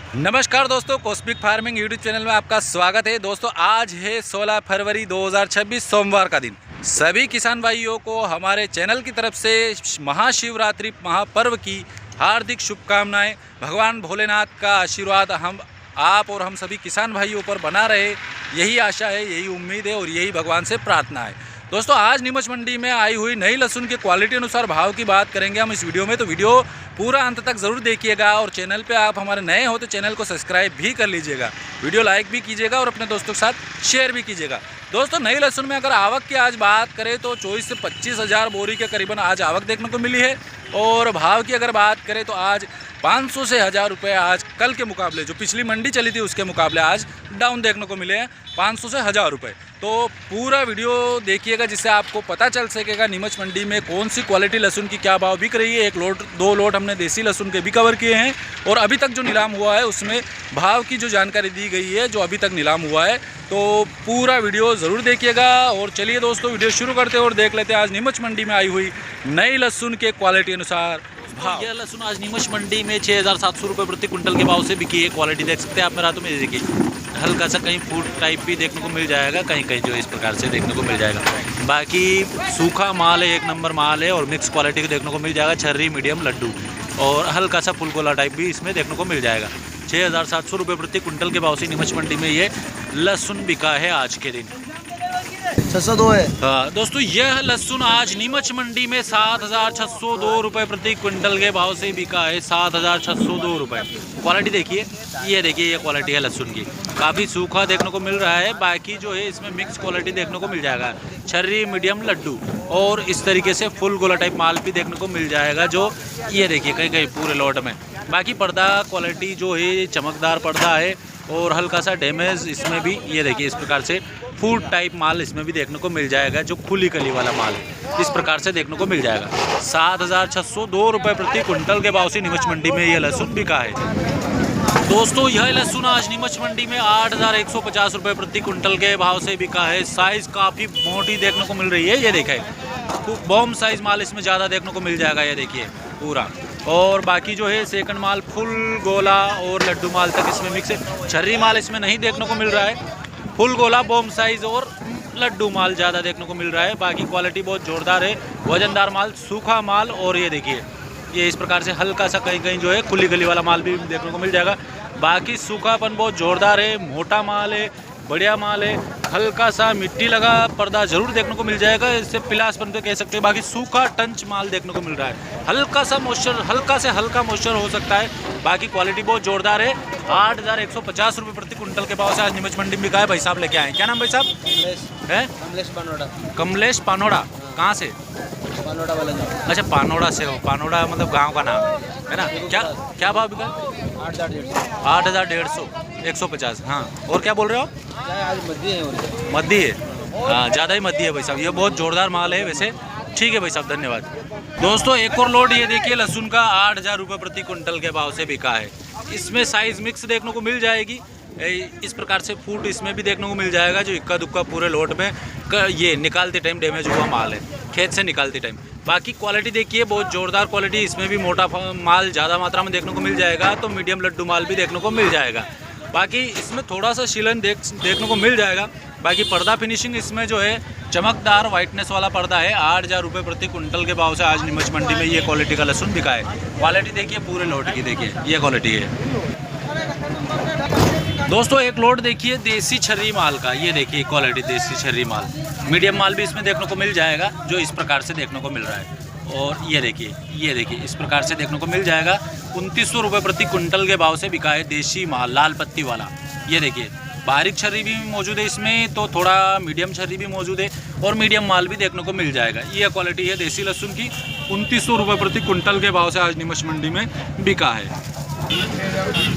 नमस्कार दोस्तों, cosmic farming YouTube channel में आपका स्वागत है। दोस्तों आज है 16 फरवरी 2026 सोमवार का दिन। सभी किसान भाइयों को हमारे चैनल की तरफ से महाशिवरात्रि महापर्व की हार्दिक शुभकामनाएं। भगवान भोलेनाथ का आशीर्वाद आप और हम सभी किसान भाइयों पर बना रहे, यही आशा है, यही उम्मीद है और यही भगवान से प्रार्थना है। दोस्तों आज नीमच मंडी में आई हुई नई लहसुन के क्वालिटी अनुसार भाव की बात करेंगे हम इस वीडियो में, तो वीडियो पूरा अंत तक ज़रूर देखिएगा और चैनल पे आप हमारे नए हो तो चैनल को सब्सक्राइब भी कर लीजिएगा, वीडियो लाइक भी कीजिएगा और अपने दोस्तों के साथ शेयर भी कीजिएगा। दोस्तों नई लहसुन में अगर आवक की आज बात करें तो 24 से 25 हज़ार बोरी के करीबन आज आवक देखने को मिली है और भाव की अगर बात करें तो आज 500 से 1000 रुपये आज कल के मुकाबले, जो पिछली मंडी चली थी उसके मुकाबले आज डाउन देखने को मिले हैं 500 से 1000 रुपये। तो पूरा वीडियो देखिएगा जिससे आपको पता चल सकेगा नीमच मंडी में कौन सी क्वालिटी लहसुन की क्या भाव बिक रही है। एक लोट दो लोट हमने देसी लहसुन के भी कवर किए हैं और अभी तक जो नीलाम हुआ है उसमें भाव की जो जानकारी दी गई है जो अभी तक नीलाम हुआ है, तो पूरा वीडियो ज़रूर देखिएगा। और चलिए दोस्तों वीडियो शुरू करते हैं और देख लेते हैं आज नीमच मंडी में आई हुई नई लहसुन के क्वालिटी अनुसार भाव। यह लहसुन आज नीमच मंडी में 6700 रुपये प्रति कुंटल के भाव से बिकी है। क्वालिटी देख सकते हैं आप मेरे हाथों में, देखिए हल्का सा कहीं फूड टाइप भी देखने को मिल जाएगा, कहीं कहीं जो इस प्रकार से देखने को मिल जाएगा। बाकी सूखा माल है, एक नंबर माल है और मिक्स क्वालिटी को देखने को मिल जाएगा। छर्री, मीडियम, लड्डू और हल्का सा फुल गोला टाइप भी इसमें देखने को मिल जाएगा। 6700 रुपये प्रति कुंटल के भाव से नीमच मंडी में ये लहसुन बिका है आज के दिन। 602 है। हाँ दोस्तों, यह लहसुन आज नीमच मंडी में 7602 रुपये प्रति क्विंटल के भाव से बिका है। 7602 रुपये। क्वालिटी देखिए, ये देखिए ये क्वालिटी है लहसुन की, काफ़ी सूखा देखने को मिल रहा है। बाकी जो है इसमें मिक्स क्वालिटी देखने को मिल जाएगा, छर्री, मीडियम, लड्डू और इस तरीके से फुल गोला टाइप माल भी देखने को मिल जाएगा। जो ये देखिए कहीं कहीं पूरे लॉट में। बाकी पर्दा क्वालिटी जो है चमकदार पर्दा है और हल्का सा डैमेज इसमें भी, ये देखिए इस प्रकार से फूड टाइप माल इसमें भी देखने को मिल जाएगा। जो खुली कली वाला माल है इस प्रकार से देखने को मिल जाएगा। 7602 रुपये प्रति कुंटल के भाव से नीमच मंडी में यह लहसुन बिका है। दोस्तों यह लहसुन आज नीमच मंडी में 8150 रुपये प्रति कुंटल के भाव से बिका है। साइज़ काफ़ी मोटी देखने को मिल रही है, ये देखें बॉम्ब साइज़ माल इसमें ज़्यादा देखने को मिल जाएगा, ये देखिए पूरा। और बाकी जो है सेकंड माल फुल गोला और लड्डू माल तक इसमें मिक्स है। छर्री माल इसमें नहीं देखने को मिल रहा है, फुल गोला, बॉम्ब साइज़ और लड्डू माल ज़्यादा देखने को मिल रहा है। बाकी क्वालिटी बहुत ज़ोरदार है, वजनदार माल, सूखा माल और ये देखिए ये इस प्रकार से हल्का सा कहीं कहीं जो है खुली गली वाला माल भी देखने को मिल जाएगा। बाकी सूखापन बहुत ज़ोरदार है, मोटा माल है, बढ़िया माल है। हल्का सा मिट्टी लगा पर्दा जरूर देखने को मिल जाएगा, इससे पिलासपन पे कह सकते हैं। बाकी सूखा टंच माल देखने को मिल रहा है, हल्का सा मॉइस्चर, हल्का से हल्का मॉइस्चर हो सकता है। बाकी क्वालिटी बहुत जोरदार है। 8150 रुपये प्रति कुंटल के भाव से आज नीमच मंडी में बिका है। भाई साहब लेके आए, क्या नाम भाई साहब? है कमलेश पानोड़ा। कमलेश पानोड़ा। कहाँ से? पानोड़ा वाला। अच्छा पानोड़ा से हो, पानोड़ा मतलब गाँव का नाम है ना। क्या क्या भाव बिका? 8150, 150। हाँ और क्या बोल रहे हो? आज मध्य है, मध्य है, हाँ ज़्यादा ही मध्य है भाई साहब। ये बहुत ज़ोरदार माल है वैसे। ठीक है भाई साहब, धन्यवाद। दोस्तों एक और लोड ये देखिए लहसुन का 8000 रुपये प्रति कुंटल के भाव से बिका है। इसमें साइज़ मिक्स देखने को मिल जाएगी, इस प्रकार से फूट इसमें भी देखने को मिल जाएगा। जो इक्का दुक्का पूरे लोट में ये निकालते टाइम डैमेज हुआ माल है, खेत से निकालते टाइम। बाकी क्वालिटी देखिए बहुत ज़ोरदार क्वालिटी, इसमें भी मोटा माल ज़्यादा मात्रा में देखने को मिल जाएगा, तो मीडियम लड्डू माल भी देखने को मिल जाएगा। बाकी इसमें थोड़ा सा शिलन देखने को मिल जाएगा। बाकी पर्दा फिनिशिंग इसमें जो है चमकदार वाइटनेस वाला पर्दा है। 8000 रुपये प्रति कुंटल के भाव से आज नीमच मंडी में ये क्वालिटी का लहसुन बिका है। क्वालिटी देखिए पूरे लोट की, देखिए ये क्वालिटी है। दोस्तों एक लोड देखिए देसी छर्री माल का, ये देखिए क्वालिटी देसी छर्री माल, मीडियम माल भी इसमें देखने को मिल जाएगा जो इस प्रकार से देखने को मिल रहा है। और ये देखिए इस प्रकार से देखने को मिल जाएगा। 2900 रुपये प्रति कुंटल के भाव से बिका है देसी माल, लाल पत्ती वाला। ये देखिए बारीक छर्री भी मौजूद है इसमें, तो थोड़ा मीडियम छर्री भी मौजूद है और मीडियम माल भी देखने को मिल जाएगा। ये क्वालिटी है देसी लहसुन की। 2900 रुपये प्रति कुंटल के भाव से आज नीमच मंडी में बिका है।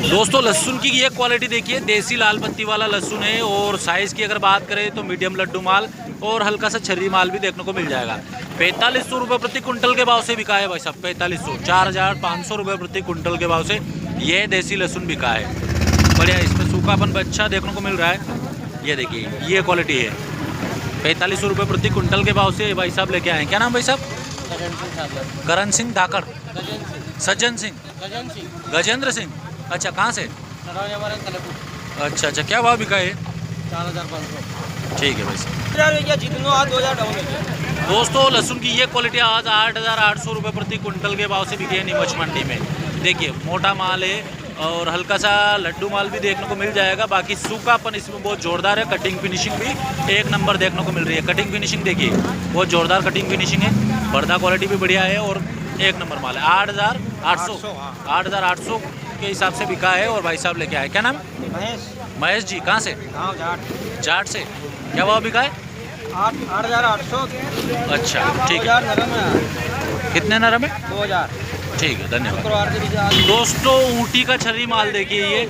दोस्तों लहसुन की ये क्वालिटी देखिए, देसी लाल पत्ती वाला लहसुन है और साइज़ की अगर बात करें तो मीडियम लड्डू माल और हल्का सा छर्री माल भी देखने को मिल जाएगा। 4500 रुपये प्रति कुंटल के भाव से बिका है भाई साहब। 4500, 4500 रुपये प्रति कुंटल के भाव से ये देसी लहसुन बिका है। बढ़िया, इसमें सूखापन अच्छा देखने को मिल रहा है। ये देखिए ये क्वालिटी है। 4500 रुपये प्रति कुंटल के भाव से भाई साहब लेके आए। क्या नाम भाई साहब? करण सिंह धाकड़, सज्जन सिंह, गजेंद्र सिंह। अच्छा कहाँ से? अच्छा अच्छा, क्या भाव बिका है? 4,500। ठीक है भाई साहब। जितनो आज 2,000 डाउन। दोस्तों लहसुन की ये क्वालिटी आज 8,800 रुपये प्रति क्विंटल के भाव से बिकी है नीमच मंडी में। देखिए मोटा माल है और हल्का सा लड्डू माल भी देखने को मिल जाएगा। बाकी सूखापन इसमें बहुत ज़ोरदार है। कटिंग फिनिशिंग भी एक नंबर देखने को मिल रही है। कटिंग फिनिशिंग देखिए बहुत ज़ोरदार कटिंग फिनिशिंग है। पर्दा क्वालिटी भी बढ़िया है और एक नंबर माल है। 8,800 के हिसाब से बिका है। और भाई साहब लेके आए, क्या नाम? महेश जी, कहाँ से? जाट से। क्या भाव बिका है? 8,800। अच्छा ठीक है। कितने नरम है? 2,000। ठीक है, धन्यवाद। शुक्रवार के बीच दोस्तों ऊँटी का छर्री माल देखिए, ये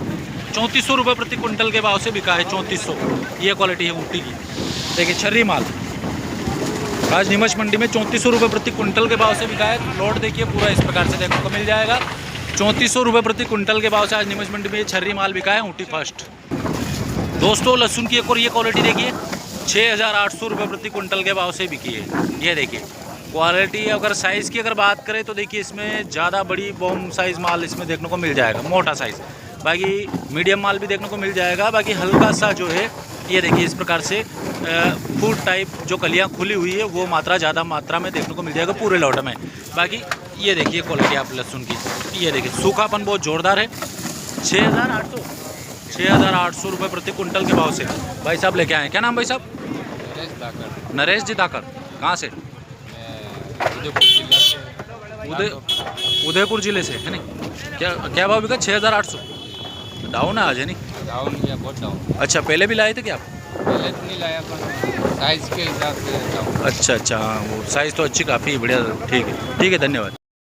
3400 रुपये प्रति क्विंटल के भाव से बिका है। 3400 ये क्वालिटी है ऊँटी की। देखिए छर्री माल आज नीमच मंडी में 3400 रुपये प्रति क्विंटल के भाव से बिका है। लोड देखिए पूरा इस प्रकार से देखने को मिल जाएगा। 3400 रुपये प्रति क्विंटल के भाव से आज नीमच मंडी में ये छर्री माल बिका है ऊँटी फर्स्ट। दोस्तों लहसुन की एक और ये क्वालिटी देखिए 6,800 रुपये प्रति क्विंटल के भाव से बिकी है। ये देखिए क्वालिटी। अगर साइज़ की अगर बात करें तो देखिए इसमें ज़्यादा बड़ी बॉम साइज़ माल इसमें देखने को मिल जाएगा, मोटा साइज़। बाकी मीडियम माल भी देखने को मिल जाएगा। बाकी हल्का सा जो है ये देखिए इस प्रकार से फूड टाइप जो कलियाँ खुली हुई है वो मात्रा ज़्यादा मात्रा में देखने को मिल जाएगा पूरे लौट में। बाकी ये देखिए क्वालिटी आप लहसुन की, ये देखिए सूखापन बहुत ज़ोरदार है। 6,800 रुपये प्रति क्विंटल के भाव से भाई साहब लेके आए। क्या नाम भाई साहब? नरेश जी दाकर। कहाँ से? उदयपुर जिले से है नहीं? क्या भाव बिका? 6,800। डाउन है आज है नहीं? डाउन या बहुत डाउन। अच्छा पहले भी लाए थे क्या आप? पहले तो नहीं लाया पर साइज के हिसाब से डाउन। अच्छा अच्छा, हाँ वो साइज़ तो अच्छी काफ़ी बढ़िया। ठीक है धन्यवाद।